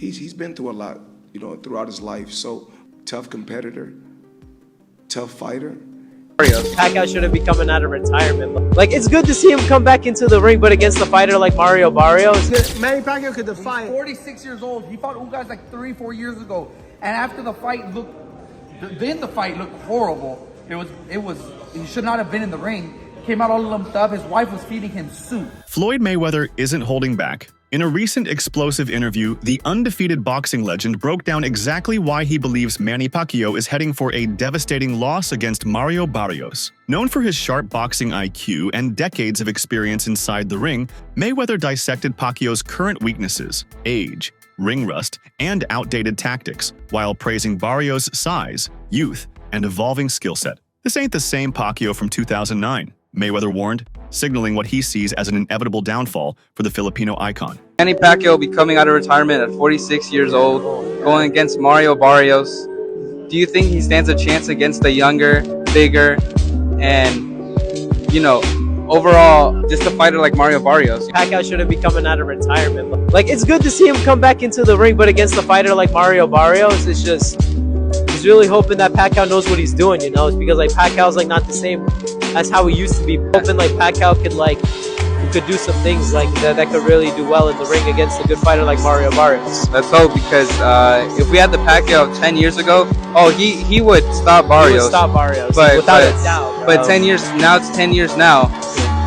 he's been through a lot, throughout his life. So tough competitor, tough fighter. Pacquiao shouldn't be coming out of retirement. Like, it's good to see him come back into the ring, but against a fighter like Mario Barrios. Manny Pacquiao could defy. He's 46 years old. He fought Ugas like 3-4 years ago, and after the fight looked horrible. He should not have been in the ring. Came out all lumped up. His wife was feeding him soup. Floyd Mayweather isn't holding back. In a recent explosive interview, the undefeated boxing legend broke down exactly why he believes Manny Pacquiao is heading for a devastating loss against Mario Barrios. Known for his sharp boxing IQ and decades of experience inside the ring, Mayweather dissected Pacquiao's current weaknesses, age, ring rust, and outdated tactics, while praising Barrios' size, youth, and evolving skill set. This ain't the same Pacquiao from 2009, Mayweather warned, signaling what he sees as an inevitable downfall for the Filipino icon. Manny Pacquiao will be coming out of retirement at 46 years old, going against Mario Barrios. Do you think he stands a chance against a younger, bigger, and, overall, just a fighter like Mario Barrios? Pacquiao shouldn't be coming out of retirement. Like, it's good to see him come back into the ring, but against a fighter like Mario Barrios, it's just, he's really hoping that Pacquiao knows what he's doing, It's because, Pacquiao's, not the same as how he used to be. Hoping, Pacquiao could do some things that could really do well in the ring against a good fighter like Mario Barrios. Let's hope, because if we had the Pacquiao 10 years ago, he would stop Barrios. He would stop Barrios, without a doubt. But 10 years now, it's 10 years now.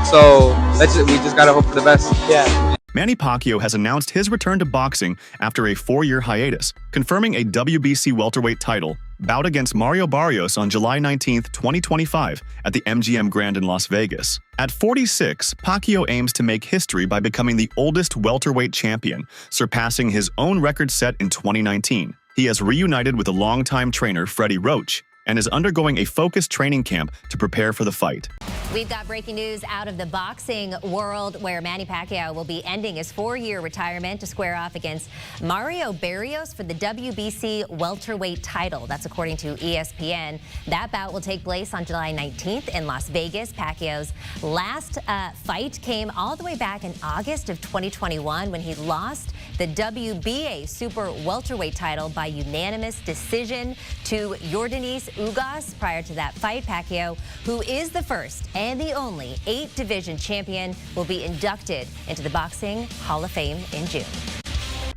So we just gotta hope for the best. Yeah. Manny Pacquiao has announced his return to boxing after a 4-year hiatus, confirming a WBC welterweight title bout against Mario Barrios on July 19, 2025 at the MGM Grand in Las Vegas. At 46, Pacquiao aims to make history by becoming the oldest welterweight champion, surpassing his own record set in 2019. He has reunited with a longtime trainer, Freddie Roach, and is undergoing a focused training camp to prepare for the fight. We've got breaking news out of the boxing world where Manny Pacquiao will be ending his 4-year retirement to square off against Mario Barrios for the WBC welterweight title. That's according to ESPN. That bout will take place on July 19th in Las Vegas. Pacquiao's last fight came all the way back in August of 2021 when he lost the WBA super welterweight title by unanimous decision to Yordenis Ugas. Prior to that fight, Pacquiao, who is the first and the only 8-division champion, will be inducted into the Boxing Hall of Fame in June.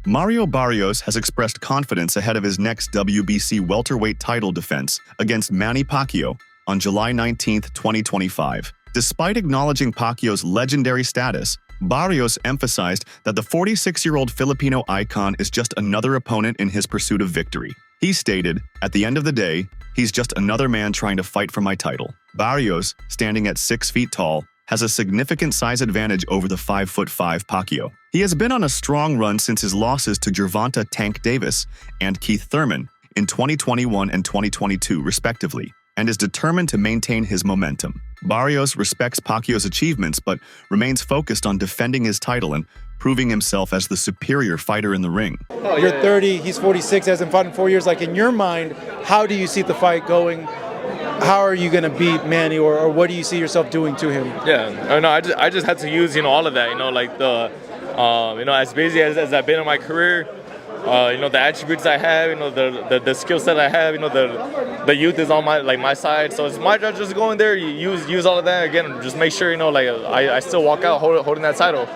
Mario Barrios has expressed confidence ahead of his next WBC welterweight title defense against Manny Pacquiao on July 19, 2025. Despite acknowledging Pacquiao's legendary status, Barrios emphasized that the 46-year-old Filipino icon is just another opponent in his pursuit of victory. He stated, "At the end of the day, he's just another man trying to fight for my title." Barrios, standing at 6 feet tall, has a significant size advantage over the 5'5" Pacquiao. He has been on a strong run since his losses to Gervonta Tank Davis and Keith Thurman in 2021 and 2022, respectively, and is determined to maintain his momentum. Barrios respects Pacquiao's achievements but remains focused on defending his title and proving himself as the superior fighter in the ring. You're 30, he's 46, hasn't fought in 4 years. In your mind, how do you see the fight going? How are you going to beat Manny, or what do you see yourself doing to him? Yeah, I just had to use, all of that, as busy as I've been in my career, the attributes I have, the skill set I have, the youth is on my side. So it's my job just go in there, use all of that again, just make sure, I still walk out holding that title.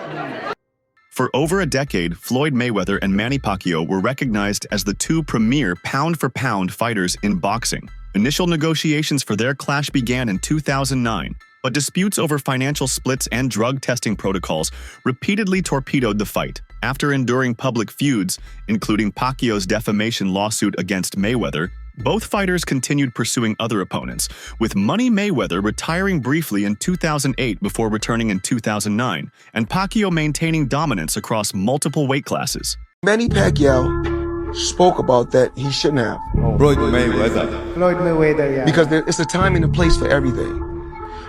For over a decade, Floyd Mayweather and Manny Pacquiao were recognized as the two premier pound-for-pound fighters in boxing. Initial negotiations for their clash began in 2009, but disputes over financial splits and drug testing protocols repeatedly torpedoed the fight. After enduring public feuds, including Pacquiao's defamation lawsuit against Mayweather, both fighters continued pursuing other opponents, with Money Mayweather retiring briefly in 2008 before returning in 2009, and Pacquiao maintaining dominance across multiple weight classes. Manny Pacquiao spoke about that he shouldn't have. Floyd Mayweather. Floyd Mayweather, yeah. Because it's a time and a place for everything.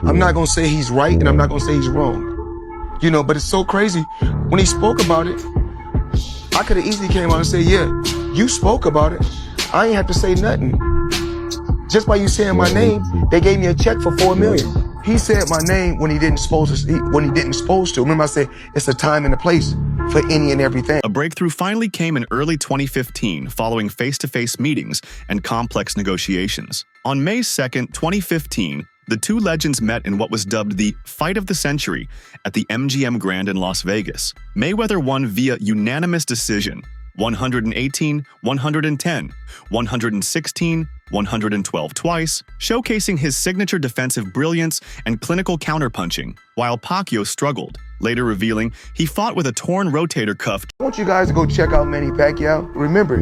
I'm not going to say he's right and I'm not going to say he's wrong. But it's so crazy. When he spoke about it, I could have easily came out and said, yeah, you spoke about it. I ain't have to say nothing. Just by you saying my name, they gave me a check for $4 million. He said my name when he didn't supposed to. Remember I said it's a time and a place for any and everything. A breakthrough finally came in early 2015 following face-to-face meetings and complex negotiations. On May 2nd, 2015, the two legends met in what was dubbed the Fight of the Century at the MGM Grand in Las Vegas. Mayweather won via unanimous decision, 118, 110, 116, 112 twice, showcasing his signature defensive brilliance and clinical counterpunching, while Pacquiao struggled, later revealing he fought with a torn rotator cuff. I want you guys to go check out Manny Pacquiao. Remember,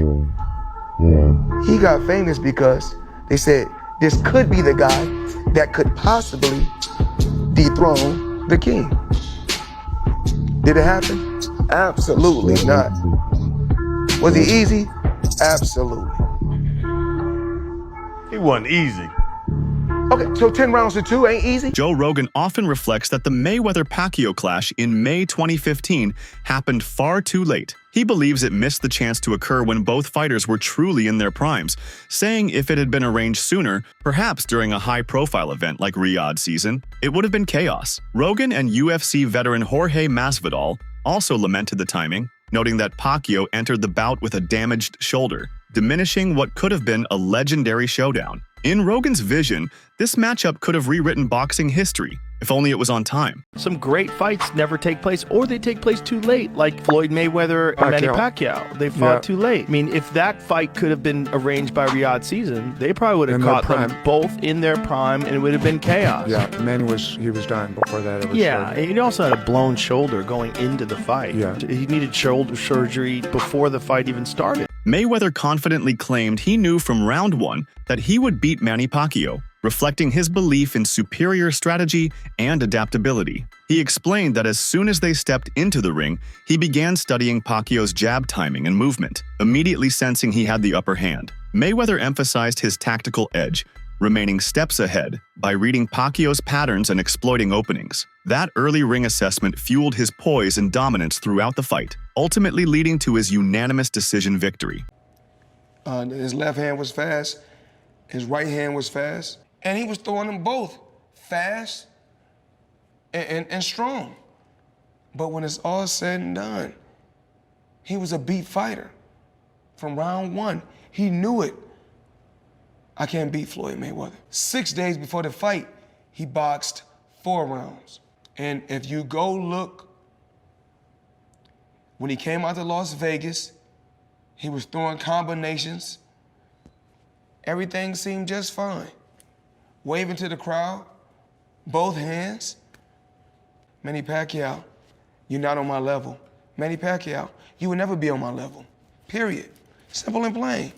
he got famous because they said this could be the guy that could possibly dethrone the king. Did it happen? Absolutely not. Was he easy? Absolutely. It wasn't easy. Okay, so 10 rounds to 2 ain't easy? Joe Rogan often reflects that the Mayweather-Pacquiao clash in May 2015 happened far too late. He believes it missed the chance to occur when both fighters were truly in their primes, saying if it had been arranged sooner, perhaps during a high-profile event like Riyadh season, it would have been chaos. Rogan and UFC veteran Jorge Masvidal also lamented the timing, noting that Pacquiao entered the bout with a damaged shoulder, diminishing what could have been a legendary showdown. In Rogan's vision, this matchup could have rewritten boxing history, if only it was on time. Some great fights never take place, or they take place too late, like Floyd Mayweather and Manny Pacquiao. They fought too late. I mean, if that fight could have been arranged by Riyadh season, they probably would have caught them both in their prime, and it would have been chaos. Yeah, Manny was done before that. And he also had a blown shoulder going into the fight. Yeah. He needed shoulder surgery before the fight even started. Mayweather confidently claimed he knew from round 1 that he would beat Manny Pacquiao, reflecting his belief in superior strategy and adaptability. He explained that as soon as they stepped into the ring, he began studying Pacquiao's jab timing and movement, immediately sensing he had the upper hand. Mayweather emphasized his tactical edge, remaining steps ahead by reading Pacquiao's patterns and exploiting openings. That early ring assessment fueled his poise and dominance throughout the fight, ultimately leading to his unanimous decision victory. His left hand was fast, his right hand was fast, and he was throwing them both fast and strong. But when it's all said and done, he was a beat fighter. From round 1, he knew it. I can't beat Floyd Mayweather. 6 days before the fight, he boxed 4 rounds. And if you go look, when he came out to Las Vegas, he was throwing combinations. Everything seemed just fine. Waving to the crowd, both hands. Manny Pacquiao, you're not on my level. Manny Pacquiao, you will never be on my level, period. Simple and plain.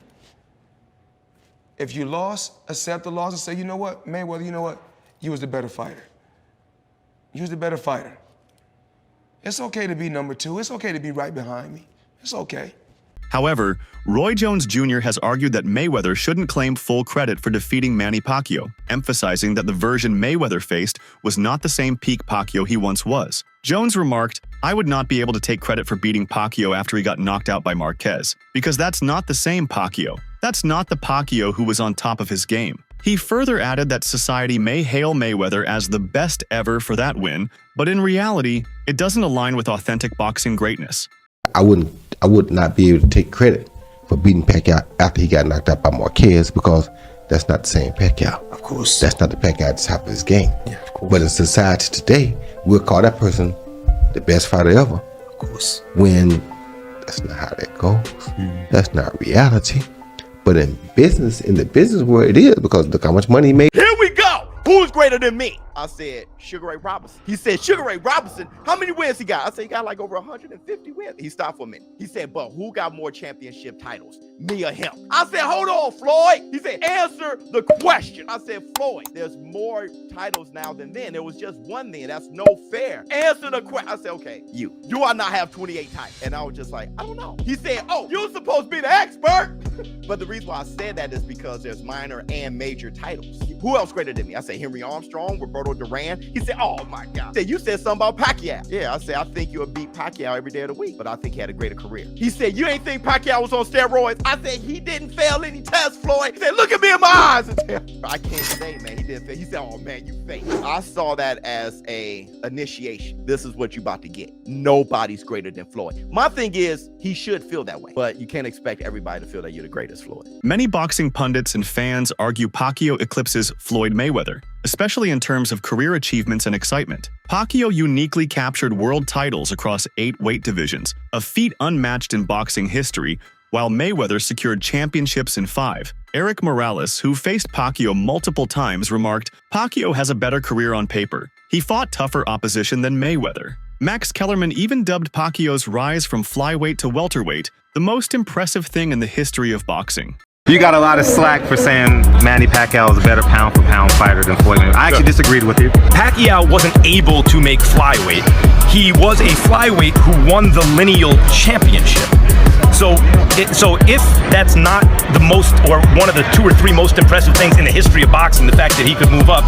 If you lost, accept the loss and say, you know what, Mayweather, you know what? You was the better fighter. You was the better fighter. It's okay to be number 2. It's okay to be right behind me. It's okay. However, Roy Jones Jr. has argued that Mayweather shouldn't claim full credit for defeating Manny Pacquiao, emphasizing that the version Mayweather faced was not the same peak Pacquiao he once was. Jones remarked, "I would not be able to take credit for beating Pacquiao after he got knocked out by Marquez, because that's not the same Pacquiao. That's not the Pacquiao who was on top of his game." He further added that society may hail Mayweather as the best ever for that win, but in reality, it doesn't align with authentic boxing greatness. I would not be able to take credit for beating Pacquiao after he got knocked out by Marquez, because that's not the same Pacquiao. Of course. That's not the Pacquiao at the top of his game. Yeah, of course. But in society today, we'll call that person the best fighter ever. Of course. When that's not how that goes. That's not reality. But in the business world, it is, because look how much money he made. Here we go. Who's greater than me? I said Sugar Ray Robinson. He said Sugar Ray Robinson. How many wins he got? I said he got like over 150 wins. He stopped for a minute. He said, but who got more championship titles, me or him? I said, hold on, Floyd. He said, answer the question. I said, Floyd, there's more titles now than then. There was just one then. That's no fair. Answer the question. I said, okay, you. Do I not have 28 titles? And I was just like, I don't know. He said, oh, you're supposed to be the expert. But the reason why I said that is because there's minor and major titles. Who else greater than me? I say Henry Armstrong, Roberto Duran. He said, oh my God. You said something about Pacquiao. Yeah, I said, I think you'll beat Pacquiao every day of the week, but I think he had a greater career. He said, you ain't think Pacquiao was on steroids? I said, he didn't fail any tests, Floyd. He said, look at me in my eyes. I can't say, man, he didn't fail. He said, oh man, you failed. I saw that as a initiation. This is what you about to get. Nobody's greater than Floyd. My thing is, he should feel that way, but you can't expect everybody to feel that you're the greatest, Floyd. Many boxing pundits and fans argue Pacquiao eclipses Floyd Mayweather, especially in terms of career achievements and excitement. Pacquiao uniquely captured world titles across 8 weight divisions, a feat unmatched in boxing history, while Mayweather secured championships in 5. Eric Morales, who faced Pacquiao multiple times, remarked, Pacquiao has a better career on paper. He fought tougher opposition than Mayweather. Max Kellerman even dubbed Pacquiao's rise from flyweight to welterweight the most impressive thing in the history of boxing. You got a lot of slack for saying Manny Pacquiao is a better pound-for-pound fighter than Floyd Mayweather. I actually disagreed with you. Pacquiao wasn't able to make flyweight. He was a flyweight who won the lineal championship. So if that's not the most, or one of the 2 or 3 most impressive things in the history of boxing, the fact that he could move up,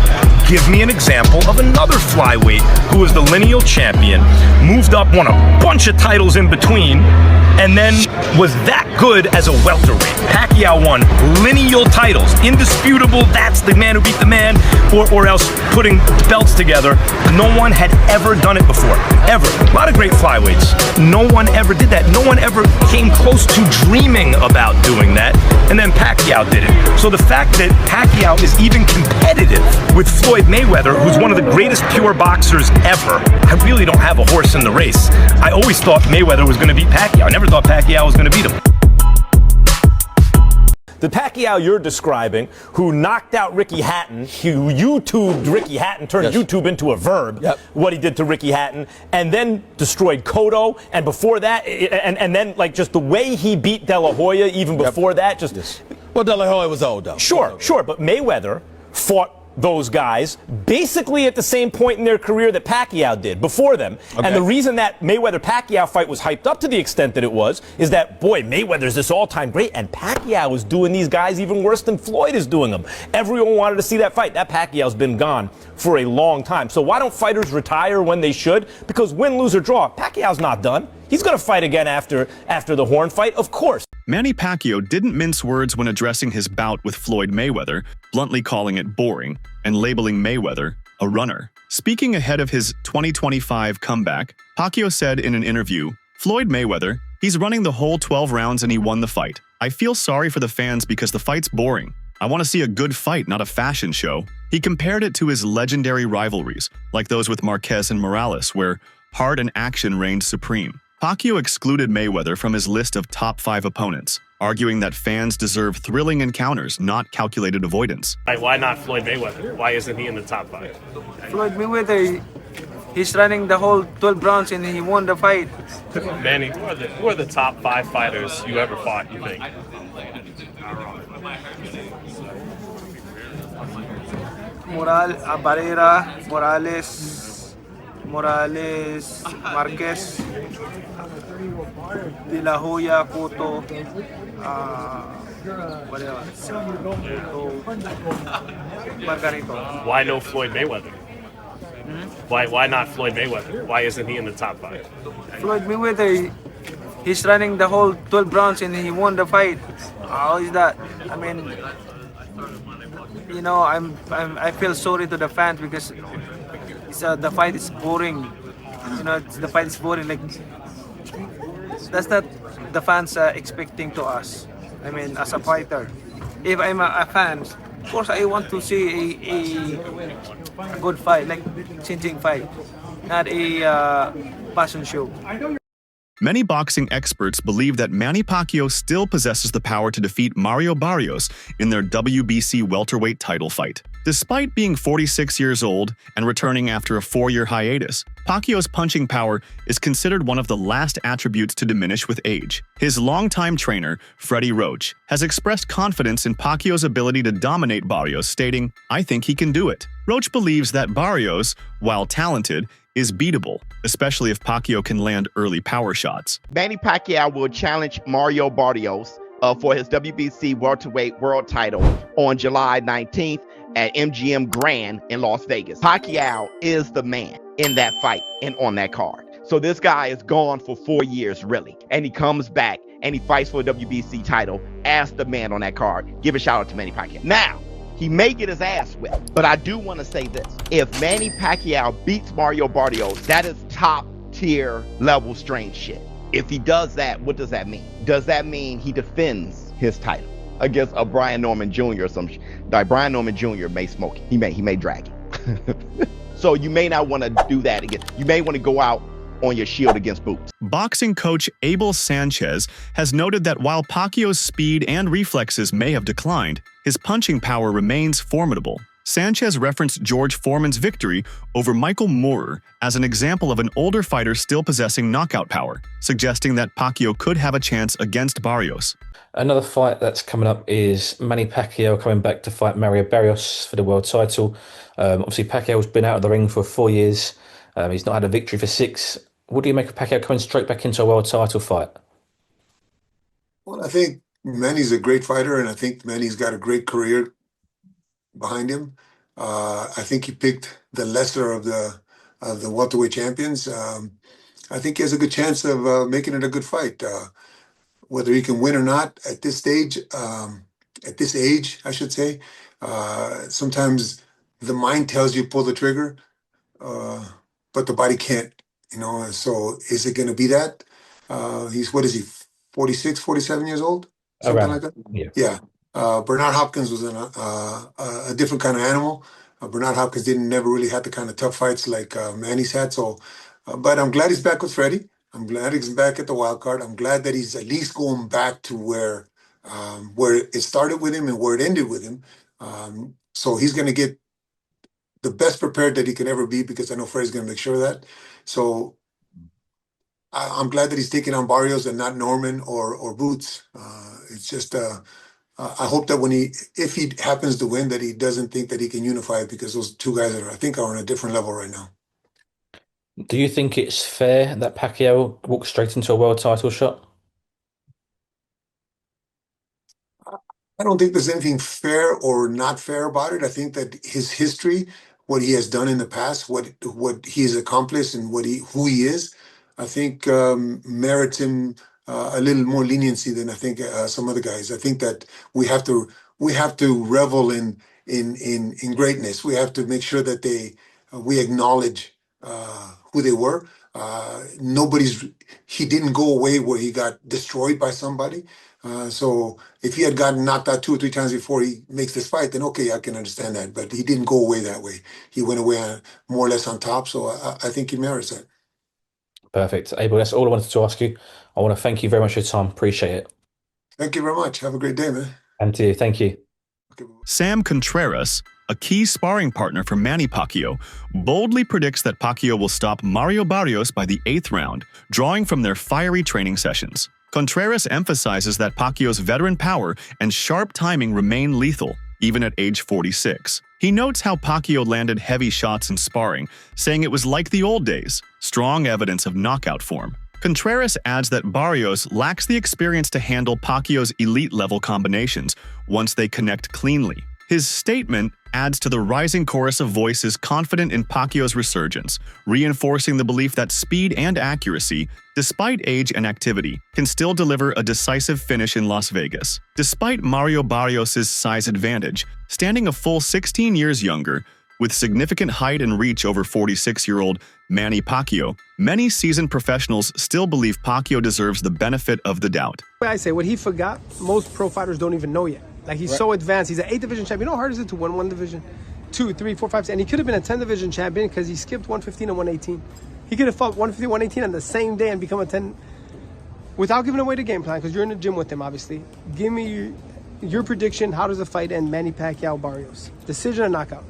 give me an example of another flyweight who was the lineal champion, moved up, won a bunch of titles in between, and then was that good as a welterweight. Pacquiao won lineal titles, indisputable, that's the man who beat the man, or else putting belts together. No one had ever done it before, ever. A lot of great flyweights. No one ever did that. No one ever came close to dreaming about doing that, and then Pacquiao did it. So the fact that Pacquiao is even competitive with Floyd Mayweather, who's one of the greatest pure boxers ever, I really don't have a horse in the race. I always thought Mayweather was going to beat Pacquiao. I never thought Pacquiao was going to beat him. The Pacquiao you're describing, who knocked out Ricky Hatton, who YouTubed Ricky Hatton, turned YouTube into a verb, what he did to Ricky Hatton, and then destroyed Cotto, and before that, and then like just the way he beat De La Hoya even before that, just... Well, De La Hoya was old though. Sure, but Mayweather fought those guys basically at the same point in their career that Pacquiao did, before them. Okay. And the reason that Mayweather-Pacquiao fight was hyped up to the extent that it was is that, boy, Mayweather's this all-time great, and Pacquiao is doing these guys even worse than Floyd is doing them. Everyone wanted to see that fight. That Pacquiao's been gone for a long time. So why don't fighters retire when they should? Because win, lose, or draw, Pacquiao's not done. He's going to fight again after the Horn fight, of course. Manny Pacquiao didn't mince words when addressing his bout with Floyd Mayweather, bluntly calling it boring and labeling Mayweather a runner. Speaking ahead of his 2025 comeback, Pacquiao said in an interview, Floyd Mayweather, he's running the whole 12 rounds and he won the fight. I feel sorry for the fans because the fight's boring. I want to see a good fight, not a fashion show. He compared it to his legendary rivalries, like those with Marquez and Morales, where heart and action reigned supreme. Pacquiao excluded Mayweather from his list of top 5 opponents, arguing that fans deserve thrilling encounters, not calculated avoidance. Why not Floyd Mayweather? Why isn't he in the top 5? Floyd Mayweather, he's running the whole 12 rounds and he won the fight. Manny, who are the top 5 fighters you ever fought, you think? Barrera, Morales, Marquez, De La Hoya, Cotto, Margarito. Why no Floyd Mayweather? Why not Floyd Mayweather? Why isn't he in the top 5? Floyd Mayweather, he's running the whole 12 rounds and he won the fight. How is that? I mean, you know, I feel sorry to the fans because the fight is boring. You know, the fight is boring. Like, that's not the fans are expecting to us. I mean, as a fighter, if I'm a fan, of course I want to see a good fight, like changing fight, not a passion show. Many boxing experts believe that Manny Pacquiao still possesses the power to defeat Mario Barrios in their WBC welterweight title fight. Despite being 46 years old and returning after a 4-year hiatus, Pacquiao's punching power is considered one of the last attributes to diminish with age. His longtime trainer, Freddie Roach, has expressed confidence in Pacquiao's ability to dominate Barrios, stating, "I think he can do it." Roach believes that Barrios, while talented, is beatable, especially if Pacquiao can land early power shots. Manny Pacquiao will challenge Mario Barrios for his WBC welterweight world title on July 19th at MGM Grand in Las Vegas. Pacquiao is the man in that fight and on that card. So this guy is gone for 4 years, really. And he comes back and he fights for a WBC title as the man on that card. Give a shout out to Manny Pacquiao. Now, he may get his ass whipped, but I do want to say this. If Manny Pacquiao beats Mario Barrios, that is top tier level strange shit. If he does that, what does that mean? Does that mean he defends his title against a Brian Norman Jr. or some shit? Like Brian Norman Jr. may smoke it. He may drag it. So you may not want to do that again. You may want to go out on your shield against Boots. Boxing coach Abel Sanchez has noted that while Pacquiao's speed and reflexes may have declined, his punching power remains formidable. Sanchez referenced George Foreman's victory over Michael Moorer as an example of an older fighter still possessing knockout power, suggesting that Pacquiao could have a chance against Barrios. Another fight that's coming up is Manny Pacquiao coming back to fight Mario Barrios for the world title. Obviously, Pacquiao's been out of the ring for 4 years. He's not had a victory for 6. What do you make of Pacquiao coming straight back into a world title fight? Well, I think Manny's a great fighter, and I think Manny's got a great career behind him. I think he picked the lesser of the welterweight champions. I think he has a good chance of making it a good fight. Whether he can win or not at this stage, at this age, I should say, sometimes the mind tells you pull the trigger, but the body can't. So is it going to be that? What is he, 46, 47 years old? Something like that? Yeah. Bernard Hopkins was a different kind of animal. Bernard Hopkins never really had the kind of tough fights like Manny's had. So, but I'm glad he's back with Freddie. I'm glad he's back at the wild card. I'm glad that he's at least going back to where it started with him and where it ended with him. So he's going to get the best prepared that he can ever be, because I know Freddie's going to make sure of that. So I'm glad that he's taking on Barrios and not Norman or Boots. It's just I hope that if he happens to win, that he doesn't think that he can unify it, because those two guys I think are on a different level right now. Do you think it's fair that Pacquiao walks straight into a world title shot? I don't think there's anything fair or not fair about it. I think that his history, what he has done in the past, what he has accomplished, and who he is, I think merits him a little more leniency than I think some other guys. I think that we have to revel in greatness. We have to make sure that we acknowledge who they were. He didn't go away where he got destroyed by somebody. So if he had gotten knocked out 2 or 3 times before he makes this fight, then okay, I can understand that. But he didn't go away that way. He went away more or less on top. So I think he merits that. Perfect. Abel, that's all I wanted to ask you. I want to thank you very much for your time. Appreciate it. Thank you very much. Have a great day, man. And to you. Thank you. Sam Contreras, a key sparring partner for Manny Pacquiao, boldly predicts that Pacquiao will stop Mario Barrios by the 8th round, drawing from their fiery training sessions. Contreras emphasizes that Pacquiao's veteran power and sharp timing remain lethal, even at age 46. He notes how Pacquiao landed heavy shots in sparring, saying it was like the old days, strong evidence of knockout form. Contreras adds that Barrios lacks the experience to handle Pacquiao's elite-level combinations once they connect cleanly. His statement adds to the rising chorus of voices confident in Pacquiao's resurgence, reinforcing the belief that speed and accuracy, despite age and activity, can still deliver a decisive finish in Las Vegas. Despite Mario Barrios' size advantage, standing a full 16 years younger, with significant height and reach over 46-year-old Manny Pacquiao, many seasoned professionals still believe Pacquiao deserves the benefit of the doubt. I say what he forgot, most pro fighters don't even know yet. Like, he's so advanced. He's an 8 division champion. You know how hard is it to win 1 division? 2, 3, 4, 5, 6. And he could have been a 10 division champion because he skipped 115 and 118. He could have fought 150, 118 on the same day and become a 10 without giving away the game plan, because you're in the gym with him, obviously. Give me your prediction. How does the fight end? Manny Pacquiao Barrios. Decision or knockout?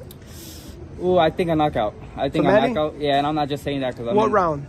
Oh, I think a knockout. I think a knockout. Yeah, and I'm not just saying that because what round?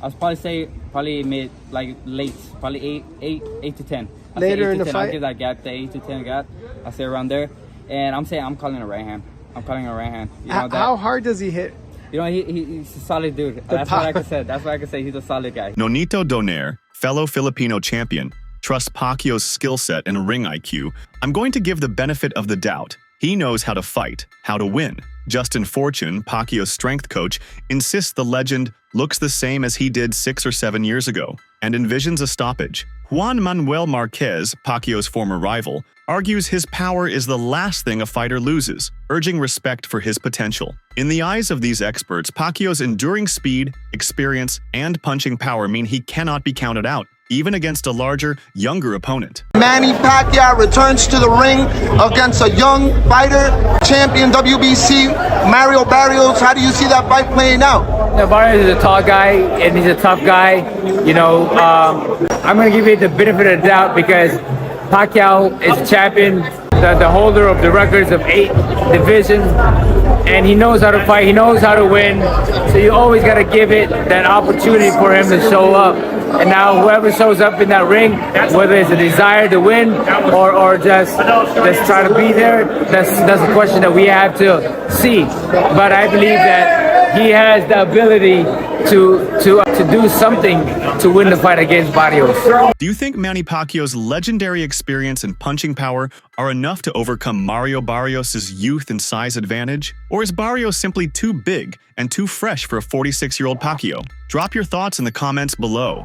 I'll probably say mid, like late, probably 8 to 10. Later in the fight? I'll give that gap, the 8 to 10 gap. I'll say around there. And I'm saying I'm calling a right hand. I'm calling a right hand. You know, how hard does he hit? You know, he's a solid dude. That's what I can say. That's what I can say. He's a solid guy. Nonito Donaire, fellow Filipino champion, trusts Pacquiao's skill set and ring IQ, I'm going to give the benefit of the doubt. He knows how to fight, how to win. Justin Fortune, Pacquiao's strength coach, insists the legend looks the same as he did 6 or 7 years ago and envisions a stoppage. Juan Manuel Marquez, Pacquiao's former rival, argues his power is the last thing a fighter loses, urging respect for his potential. In the eyes of these experts, Pacquiao's enduring speed, experience, and punching power mean he cannot be counted out, even against a larger, younger opponent. Manny Pacquiao returns to the ring against a young fighter, champion WBC, Mario Barrios. How do you see that fight playing out? Barrios is a tall guy, and he's a tough guy. You know, I'm going to give you the benefit of the doubt because Pacquiao is champion, the holder of the records of 8 divisions, and he knows how to fight, he knows how to win, so you always got to give it that opportunity for him to show up. And now whoever shows up in that ring, whether it's a desire to win or just try to be there, that's a question that we have to see. But I believe that he has the ability to do something to win the fight against Barrios. Do you think Manny Pacquiao's legendary experience and punching power are enough to overcome Mario Barrios' youth and size advantage? Or is Barrios simply too big and too fresh for a 46-year-old Pacquiao? Drop your thoughts in the comments below.